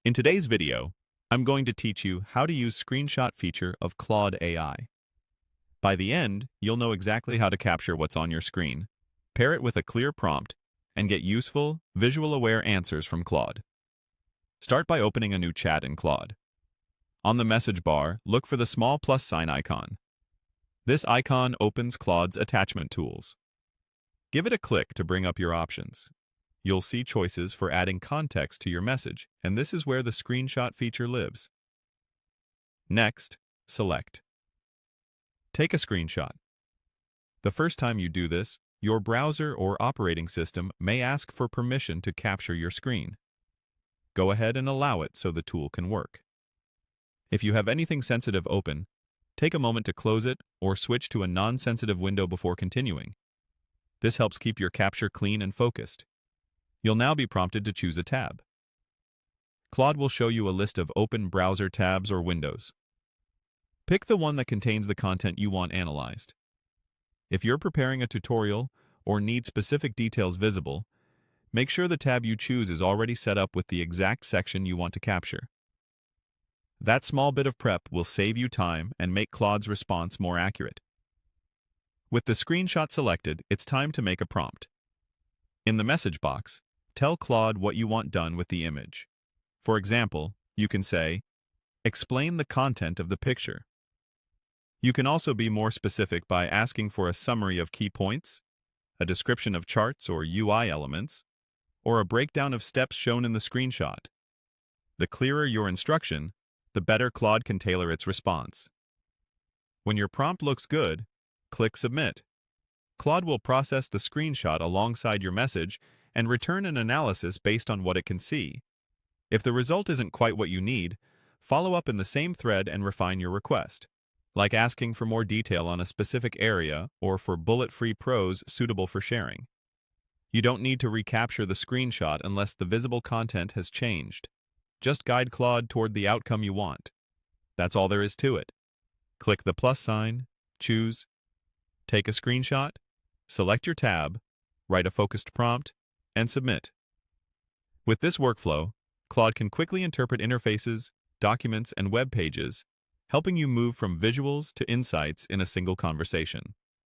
In today's video, I'm going to teach you how to use screenshot feature of Claude AI. By the end, you'll know exactly how to capture what's on your screen, pair it with a clear prompt, and get useful, visual-aware answers from Claude. Start by opening a new chat in Claude. On the message bar, look for the small plus sign icon. This icon opens Claude's attachment tools. Give it a click to bring up your options. You'll see choices for adding context to your message, and this is where the screenshot feature lives. Next, select. Take a screenshot. The first time you do this, your browser or operating system may ask for permission to capture your screen. Go ahead and allow it so the tool can work. If you have anything sensitive open, take a moment to close it or switch to a non-sensitive window before continuing. This helps keep your capture clean and focused. You'll now be prompted to choose a tab. Claude will show you a list of open browser tabs or windows. Pick the one that contains the content you want analyzed. If you're preparing a tutorial or need specific details visible, make sure the tab you choose is already set up with the exact section you want to capture. That small bit of prep will save you time and make Claude's response more accurate. With the screenshot selected, it's time to make a prompt. In the message box, tell Claude what you want done with the image. For example, you can say, "Explain the content of the picture." You can also be more specific by asking for a summary of key points, a description of charts or UI elements, or a breakdown of steps shown in the screenshot. The clearer your instruction, the better Claude can tailor its response. When your prompt looks good, click Submit. Claude will process the screenshot alongside your message and return an analysis based on what it can see. If the result isn't quite what you need, follow up in the same thread and refine your request, like asking for more detail on a specific area or for bullet-free prose suitable for sharing. You don't need to recapture the screenshot unless the visible content has changed. Just guide Claude toward the outcome you want. That's all there is to it. Click the plus sign, choose, take a screenshot, select your tab, write a focused prompt, and submit. With this workflow, Claude can quickly interpret interfaces, documents, and web pages, helping you move from visuals to insights in a single conversation.